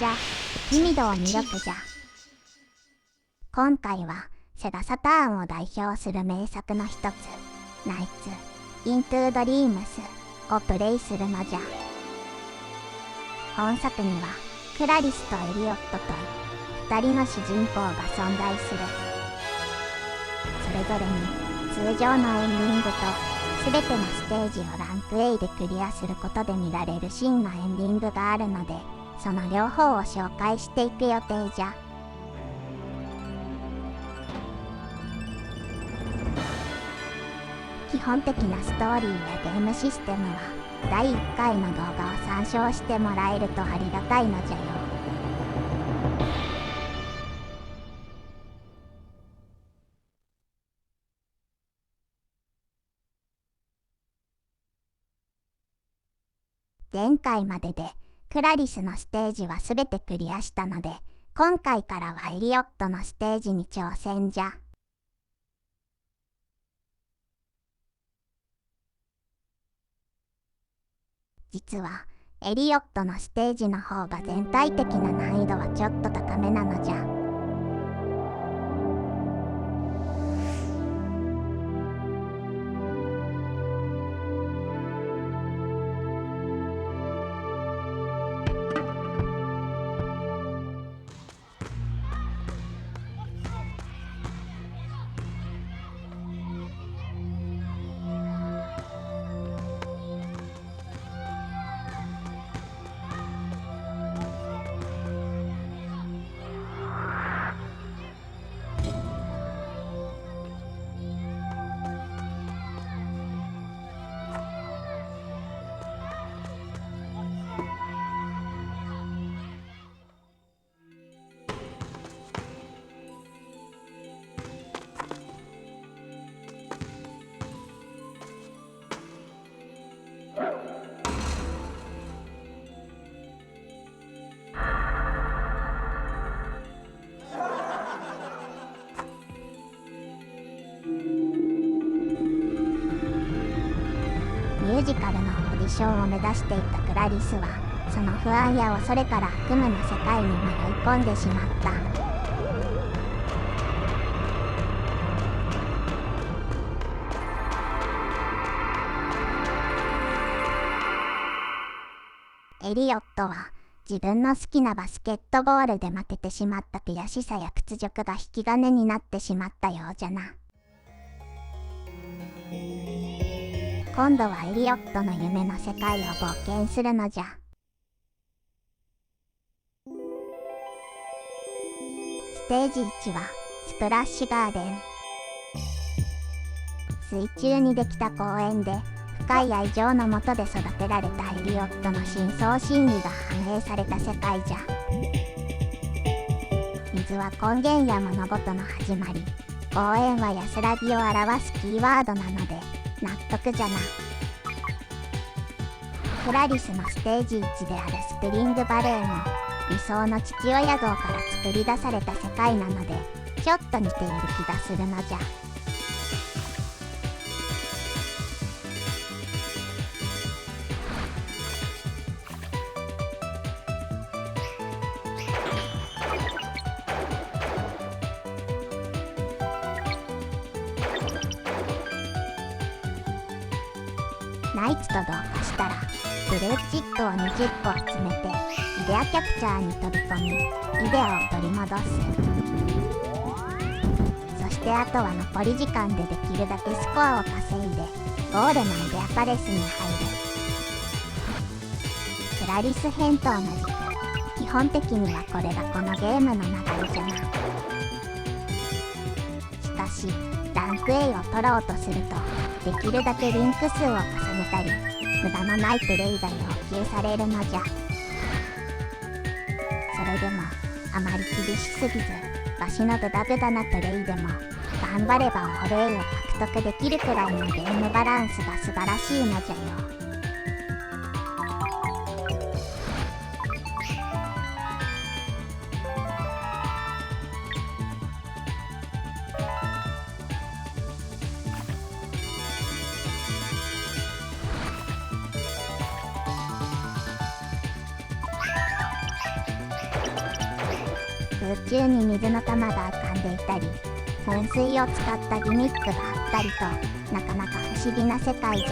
じゃ、君度を魅力じゃ。今回はセガサターンを代表する名作の一つ、ナイツ・イントゥ・ドリームスをプレイするのじゃ。本作にはクラリスとエリオットと2人の主人公が存在する。それぞれに通常のエンディングと全てのステージをランク A でクリアすることで見られる真のエンディングがあるので、その両方を紹介していく予定じゃ。基本的なストーリーやゲームシステムは第1回の動画を参照してもらえるとありがたいのじゃよ。前回まででクラリスのステージはすべてクリアしたので、今回からはエリオットのステージに挑戦じゃ。実はエリオットのステージの方が全体的な難易度はちょっと高めなのじゃ。ミュージカルのオーディションを目指していたクラリスは、その不安や恐れから悪夢の世界に迷い込んでしまった。エリオットは自分の好きなバスケットボールで負けてしまった悔しさや屈辱が引き金になってしまったようじゃな。今度はエリオットの夢の世界を冒険するのじゃ。ステージ1はスプラッシュガーデン。水中にできた公園で深い愛情のもとで育てられたエリオットの深層心理が反映された世界じゃ。水は根源や物事の始まり、公園は安らぎを表すキーワードなので納得じゃな。クラリスのステージ1であるスプリングバレーも理想の父親像から作り出された世界なので、ちょっと似ている気がするのじゃ。ナイツと同化したらブルーチップを20個集めてイデアキャプチャーに飛び込みイデアを取り戻す。そしてあとは残り時間でできるだけスコアを稼いでゴールのイデアパレスに入る。クラリス編と同じく基本的にはこれがこのゲームの流れじゃな。しかしランク A を取ろうとするとできるだけリンク数を重ねたり無駄のないプレイが要求されるのじゃ。それでもあまり厳しすぎずわしのグダグダなプレイでも頑張ればオール A を獲得できるくらいのゲームバランスが素晴らしいのじゃよ。空中に水の玉が浮かんでいたり、噴水を使ったギミックがあったりと、なかなか不思議な世界じゃ。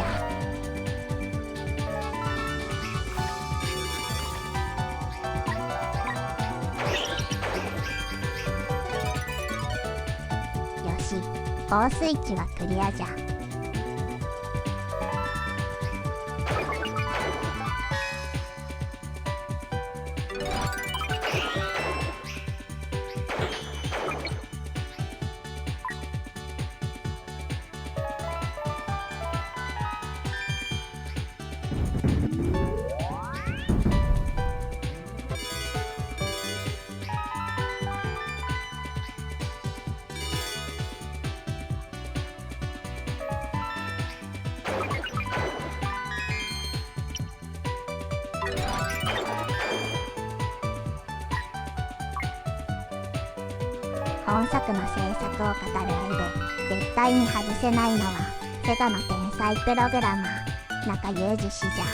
よし、放水池はクリアじゃ。本作の制作を語る上で絶対に外せないのはセガの天才プログラマー中裕二氏じゃ。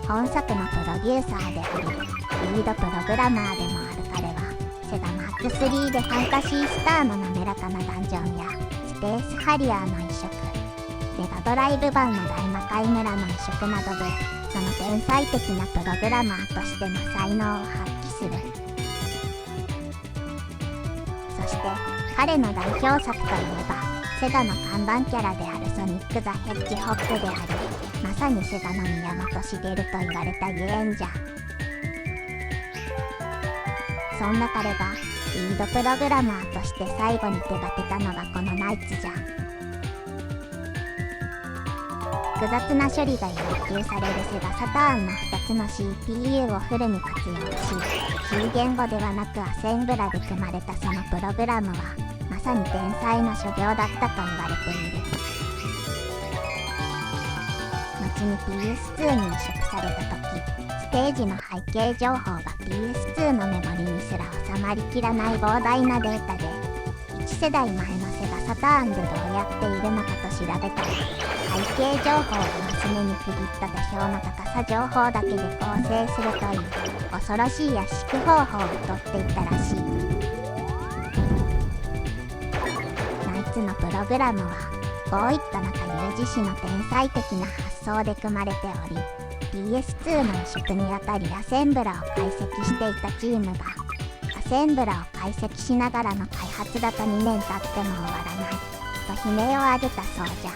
本作のプロデューサーでありリードプログラマーでもある彼はセガ MAX3 でファンタシースターの滑らかなダンジョンやスペースハリアーの移植、メガドライブ版の大魔界村の移植などでその天才的なプログラマーとしての才能を発揮する。そして彼の代表作といえばセガの看板キャラであるソニック・ザ・ヘッジホッグであり、まさにセガの宮本茂と言われたゆえんじゃ。そんな彼がリードプログラマーとして最後に手がけたのがこのナイツじゃ。複雑な処理が要求されるセガサターンの2つの CPU をフルに活用し、C 言語ではなくアセンブラで組まれたそのプログラムはまさに天才の所業だったと言われている。後に PS2 に移植された時、ステージの背景情報が PS2 のメモリにすら収まりきらない膨大なデータで、1世代前のセガサターンでどうやっているのかと調べたら、背景情報をマス目に区切った土俵の高さ情報だけで構成するという恐ろしい圧縮方法をとっていたらしい。ナイツのプログラムはこういった中裕二氏の天才的な発想で組まれており、 PS2 の移植にあたりアセンブラを解析していたチームがアセンブラを解析しながらの開発だと2年経っても終わらないと悲鳴を上げたそうじゃ。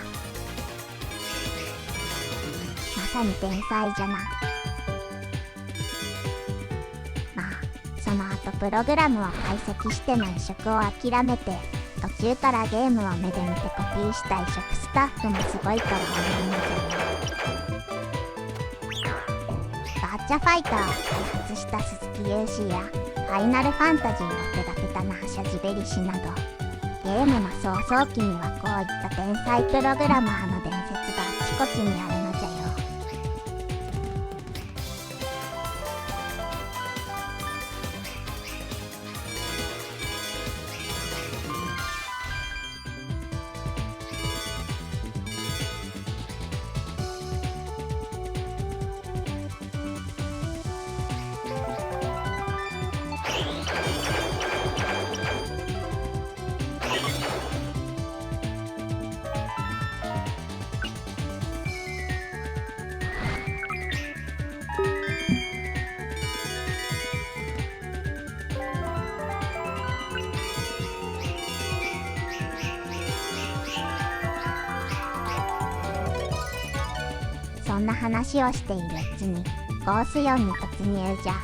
まさに天才じゃな。まあその後プログラムを解析しての移植を諦めて、途中からゲームを目で見てコピーした移植スタッフもすごいから思いのじゃよ。ガーチャファイターを開発した鈴木勇士やファイナルファンタジーを手掛けたナーシャ・ジベリ氏など、ゲームの創創期にはこういった天才プログラマーの伝説があちこちにあるのじゃよ。そんな話をしているうちにコース4に突入じゃ。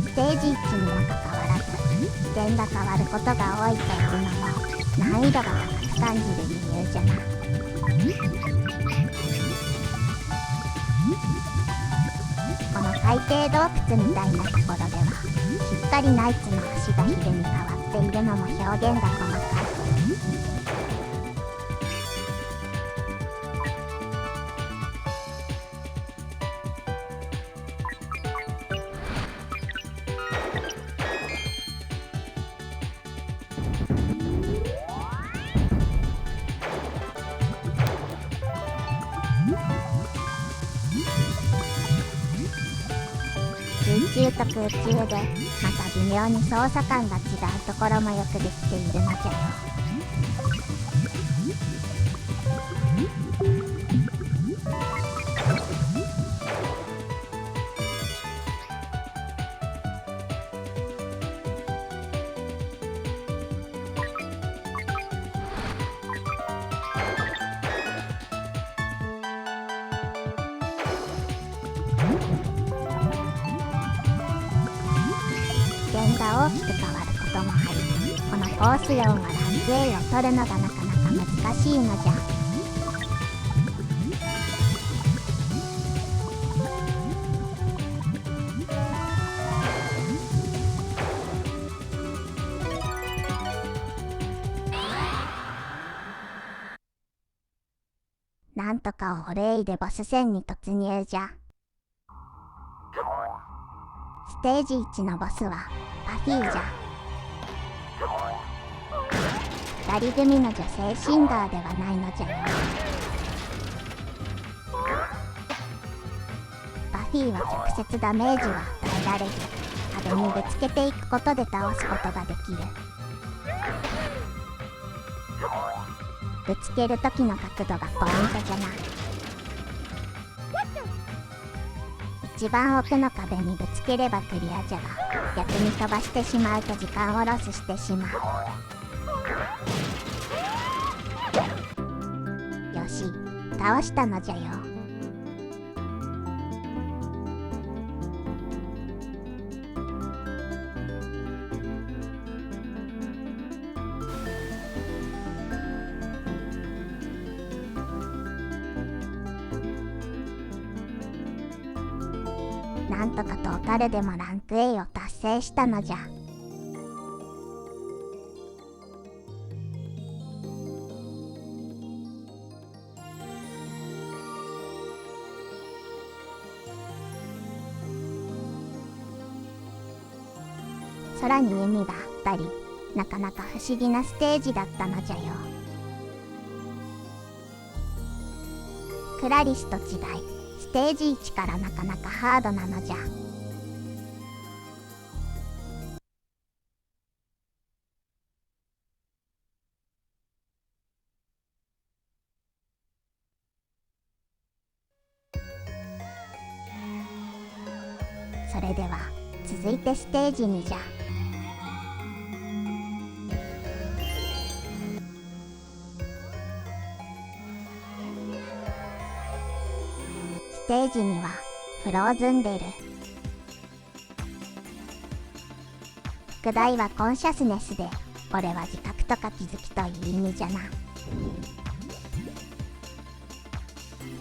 ステージ1にもかかわらず視点が変わることが多いというのも難易度が高く感じる理由じゃな。この海底洞窟みたいなところではしっかりナイツの足がヒルに変わっているのも表現が細かい。中と空中でまた微妙に操作感が違うところもよくできているのじゃよ。視点が大きく変わることもあり、このコース4はランク A を取るのがなかなか難しいのじゃ。なんとかオレイでボス戦に突入じゃ。ステージ1のボスはパフィーじゃ。2人組の女性シンガーではないのじゃよ。パフィーは直接ダメージは与えられず、壁にぶつけていくことで倒すことができる。ぶつける時の角度がポイントじゃな。一番奥の壁にぶつければクリアじゃが、逆に飛ばしてしまうと時間をロスしてしまう。よし、倒したのじゃよ。なんとかトータルでもランク A を達成したのじゃ。空に海があったり、なかなか不思議なステージだったのじゃよ。クラリスと違い、ステージ1からなかなかハードなのじゃ。それでは続いてステージ2じゃ。ステージにはフローズンベル、副題はコンシャスネスで、これは自覚とか気づきという意味じゃな。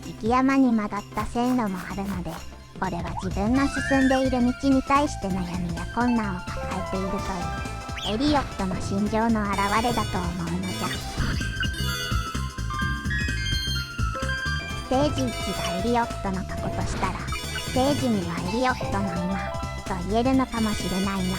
雪山に曲がった線路もあるので、これは自分の進んでいる道に対して悩みや困難を抱えているというエリオットの心情の表れだと思うのじゃ。ステージ1がエリオットの過去としたら、ステージ2はエリオットの今と言えるのかもしれないな。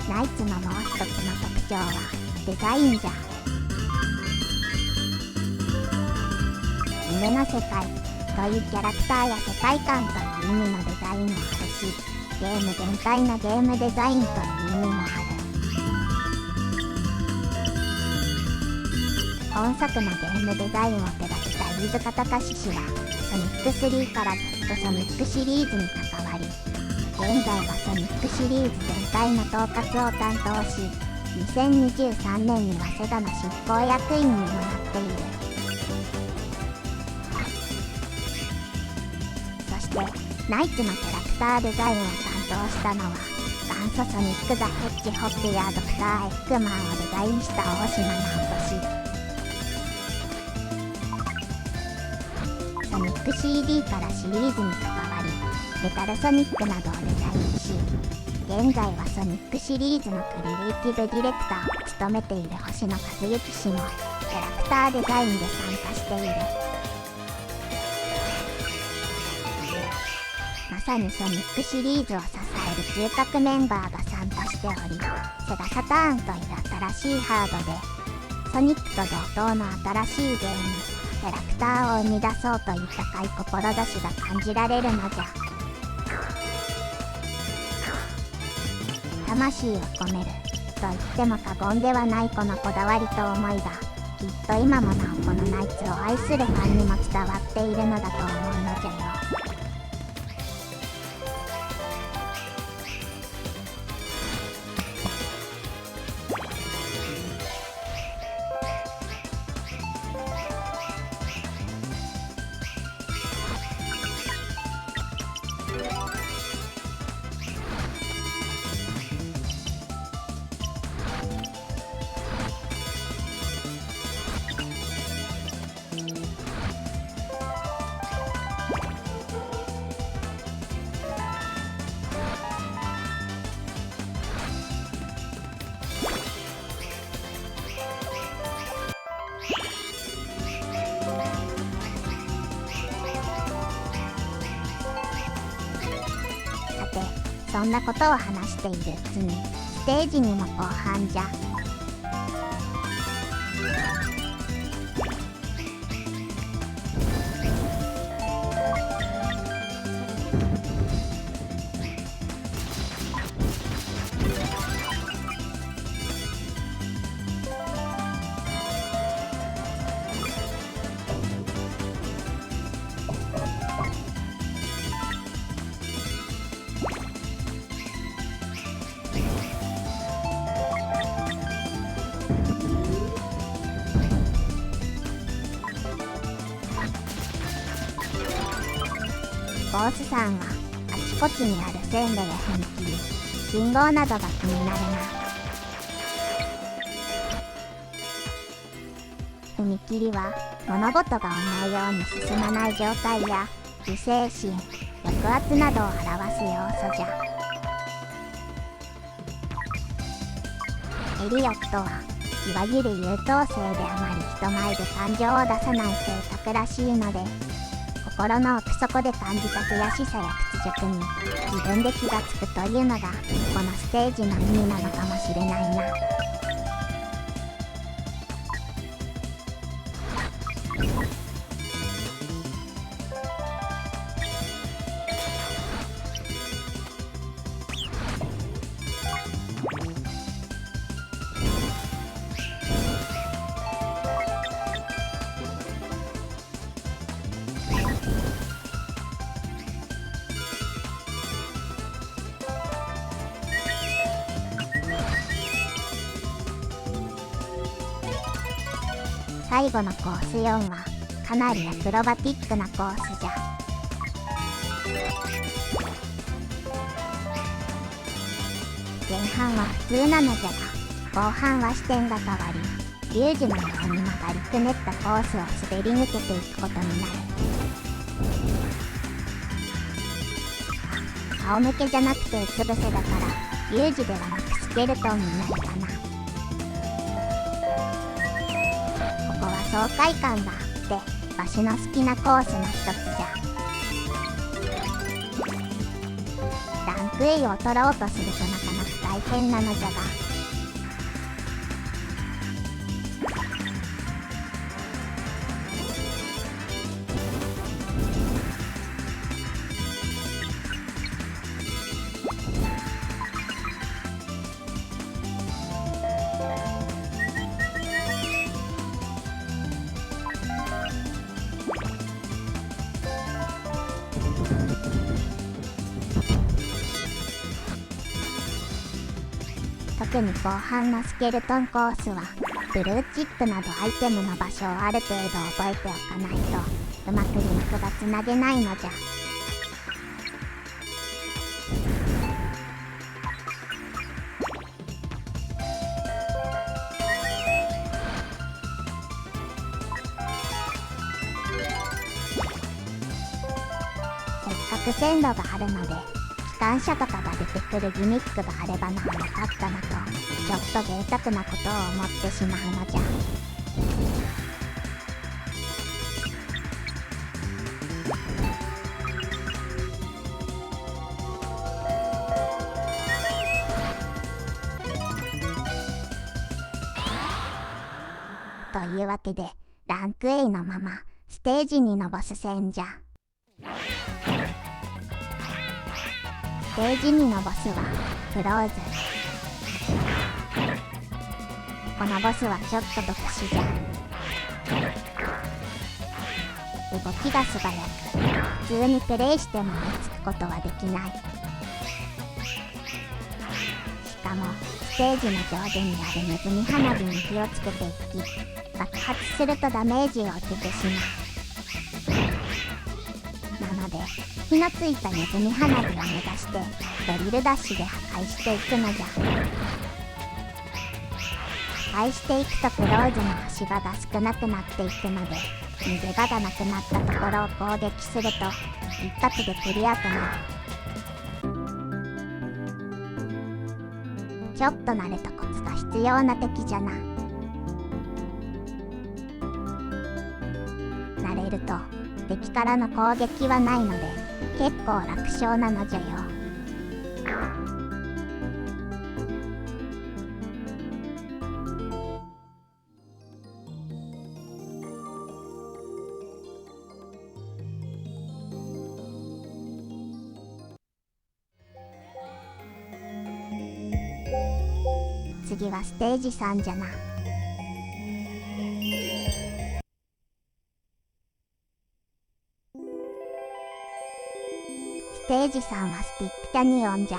ナイツのもう一つの特徴はデザインじゃ。夢の世界というキャラクターや世界観という意味のデザインもあるし、ゲーム全体のゲームデザインという意味もある。本作のゲームデザインを手掛けた飯塚隆氏はソニック3からずっとソニックシリーズに関わり、現在はソニックシリーズ全体の統括を担当し、2023年にはセガの執行役員にもなっている。そしてナイツのキャラクターデザインを担当したのは元祖ソニック・ザ・ヘッジホッグやドクター・エッグマンをデザインした大島直俊。ソニック CD からシリーズに関わり、メタルソニックなどをデザインし、現在はソニックシリーズのクリエイティブディレクターを務めている星野和之氏もキャラクターデザインで参加している。まさにソニックシリーズを支える中核メンバーが参加しており、セガサターンという新しいハードでソニックと同等の新しいゲーム、キャラクターを生み出そうといった高い志が感じられるのじゃ。魂を込めると言っても過言ではないこのこだわりと思いが、きっと今もなおこのナイツを愛するファンにも伝わっているのだと思うのじゃよ。そんなことを話しているうちにステージにも後半じゃ。ボスさんはあちこちにある線路や踏切、信号などが気になるな。踏切は物事が思うように進まない状態や自制心、抑圧などを表す要素じゃ。エリオットはいわゆる優等生であまり人前で感情を出さない性格らしいので、心の奥底で感じた悔しさや屈辱に自分で気がつくというのがこのステージの意味なのかもしれないな。最後のコース4はかなりアクロバティックなコースじゃ。前半は普通なのじゃが、後半は視点が変わり、リュージュのように曲がりくねったコースを滑り抜けていくことになる。仰向けじゃなくてうつ伏せだから、リュージュではなくスケルトンになるかな。爽快感があってわしの好きなコースの一つじゃ。ランク A を取ろうとするとなかなか大変なのじゃが、特に後半のスケルトンコースはブルーチップなどアイテムの場所をある程度覚えておかないとうまくリンクがつなげないのじゃ。せっかく線路があるので機関車とかが出てくるギミックがあればなおよかったなとちょっと贅沢なことを思ってしまうのじゃ。というわけでランク A のままステージ2のボス戦じゃ。ステージ2のボスはクローズ。このボスはちょっと特殊じゃ。動きが素早く普通にプレイしても追いつくことはできない。しかもステージの上下にあるネズミ花火に火をつけていき爆発するとダメージを受けてしまう。なので火のついたネズミ花火を目指してドリルダッシュで破壊していくのじゃ。破壊していくとクローズの足場が少なくなっていくので逃げ場がなくなったところを攻撃すると一発でクリアとなる。ちょっと慣れたコツが必要な敵じゃな。慣れると敵からの攻撃はないので結構楽勝なのじゃよ。次はステージ3じゃな。ステージ3はスティックキャニオンじゃ。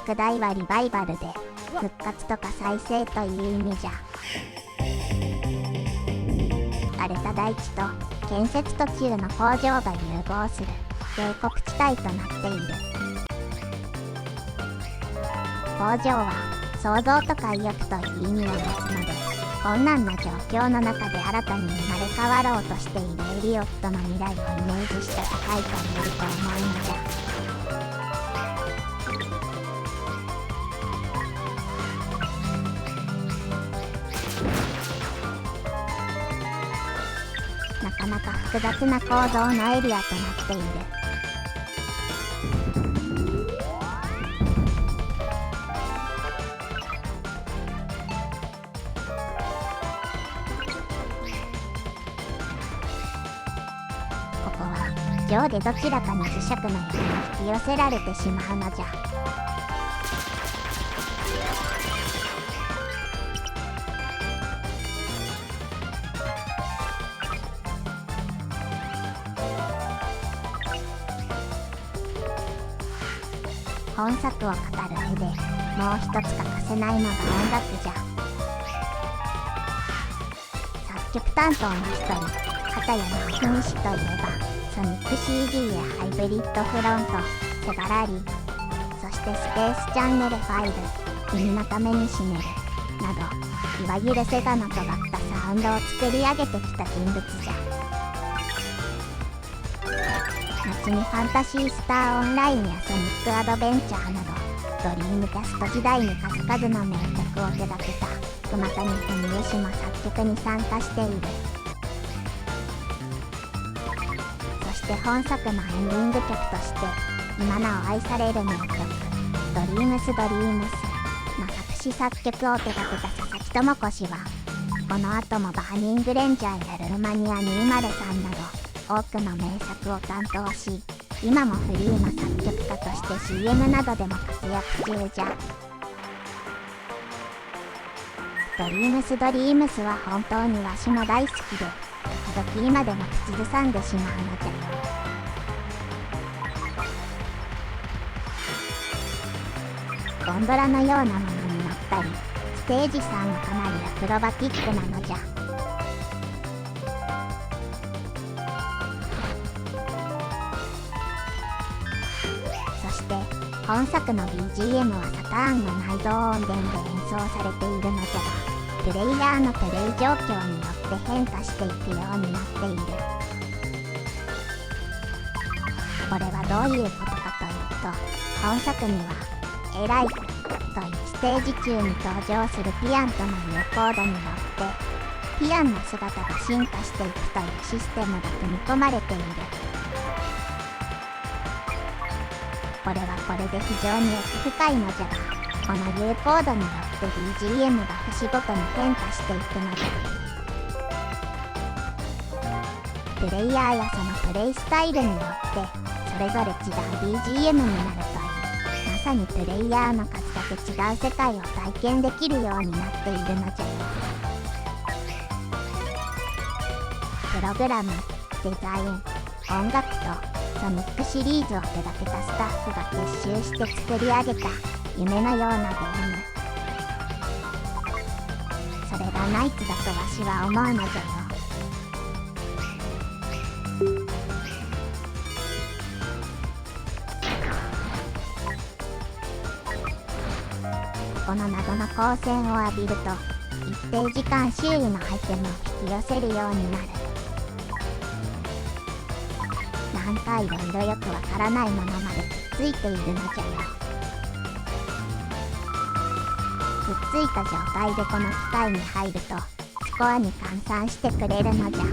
副題はリバイバルで復活とか再生という意味じゃ。荒れた大地と建設途中の工場が融合する渓谷地帯となっている。工場は創造とか意欲という意味を持つので困難な状況の中で新たに生まれ変わろうとしているエリオットの未来をイメージした世界観になると思うのじゃ。なかなか複雑な構造のエリアとなっている。上下どちらかに磁石のように引き寄せられてしまうのじゃ。本作を語る上でもう一つ欠かせないのが音楽じゃ。作曲担当の一人片谷直文氏といえばソニック CD やハイブリッドフロント、セガラリー、そしてスペースチャンネル5、君のために死ねるなど、いわゆるセガの尖ったサウンドを作り上げてきた人物じゃ。後にファンタシースターオンラインやソニックアドベンチャーなど、ドリームキャスト時代に数々の名曲を手掛けた熊谷文江氏も作曲に参加している。本作のエンディング曲として今なお愛される名曲「ドリームスドリームス」の作詞作曲を手掛けた佐々木智子氏はこの後もバーニングレンジャーやルーマニア203など多くの名作を担当し今もフリーの作曲家として CM などでも活躍中じゃ。ドリームスドリームスは本当にわしも大好きで時々今でも口ずさんでしまうのじゃ。ゴンドラのようなものに乗ったりステージ3はかなりアクロバティックなのじゃ。そして本作の BGM はサターンの内蔵音源で演奏されているのじゃがプレイヤーのプレイ状況によって変化していくようになっている。これはどういうことかというと、本作にはエライというステージ中に登場するピアンとの融コードによってピアンの姿が進化していくというシステムが組み込まれている。これはこれで非常に奥深いのじゃが、この融コードによって BGM が節ごとに変化していくのじゃ。プレイヤーやそのプレイスタイルによってそれぞれ違う BGM になるという、まさにプレイヤーの数だけ違う世界を体験できるようになっているのじゃよ。プログラム、デザイン、音楽とソニックシリーズを手掛けたスタッフが結集して作り上げた夢のようなゲーム。それがナイツだとわしは思うのじゃよ。この謎の光線を浴びると一定時間周囲のアイテムを引き寄せるようになる。なんかいろいろよくわからないものまでくっついているのじゃよ。くっついた状態でこの機械に入るとスコアに換算してくれるのじゃ。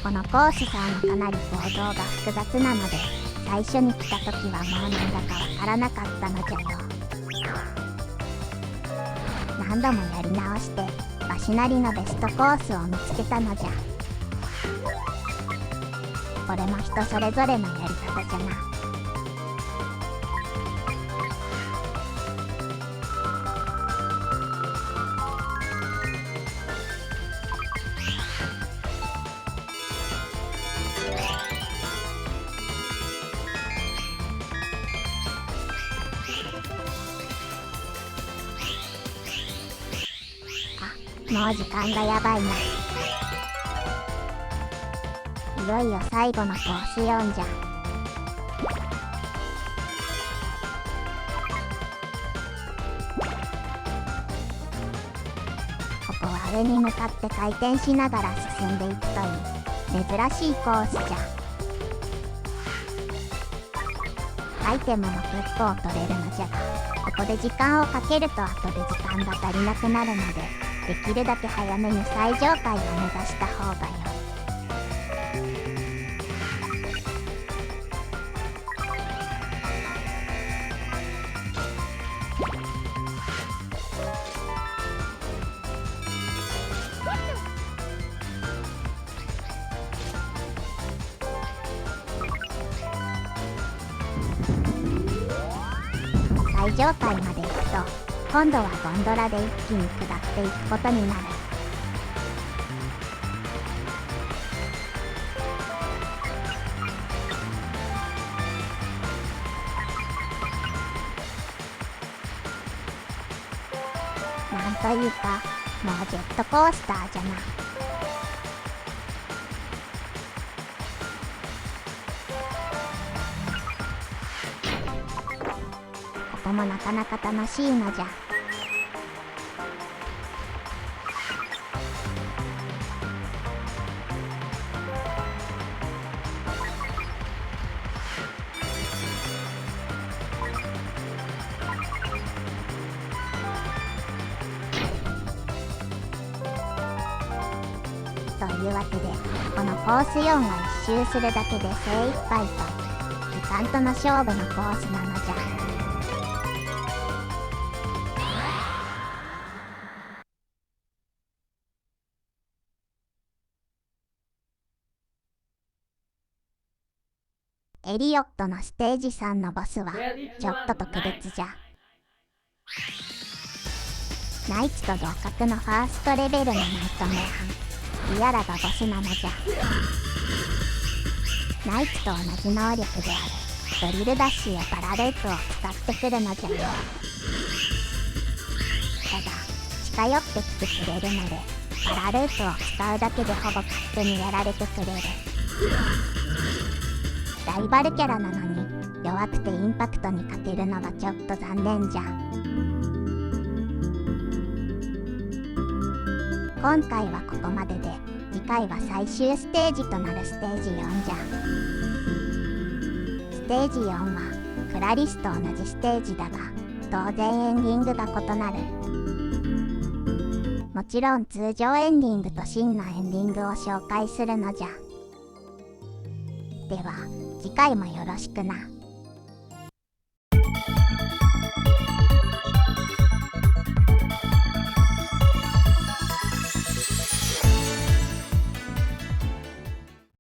このコースさんはかなり構造が複雑なので、最初に来た時はもうなんだかわからなかったのじゃよ。何度もやり直してわしなりのベストコースを見つけたのじゃ。これも人それぞれのやり方じゃな。もう時間がやばいな。いよいよ最後のコース4じゃ。ここは上に向かって回転しながら進んでいくという珍しいコースじゃ。アイテムも結構取れるのじゃが、ここで時間をかけると後で時間が足りなくなるので、できるだけ早めに最上階を目指した方がよい。最上階まで行くと今度はゴンドラで一気に下っていくことになる。なんというか、もうジェットコースターじゃな。ここもなかなか楽しいのじゃ。というわけで、このコース4を一周するだけで精一杯と時間との勝負のコースなのじゃ。エリオットのステージ3のボスはちょっと特別じゃ。ナイツと同格のファーストレベルのナイトメイハン、リアラがボスなのじゃ。ナイツと同じ能力であるドリルダッシュやパラループを使ってくるのじゃよ。ただ近寄ってきてくれるので、パラループを使うだけでほぼ勝手にやられてくれる。ライバルキャラなのに弱くてインパクトに欠けるのがちょっと残念じゃ。今回はここまでで、次回は最終ステージとなるステージ4じゃ。ステージ4はクラリスと同じステージだが、当然エンディングが異なる。もちろん通常エンディングと真のエンディングを紹介するのじゃ。では次回もよろしくな。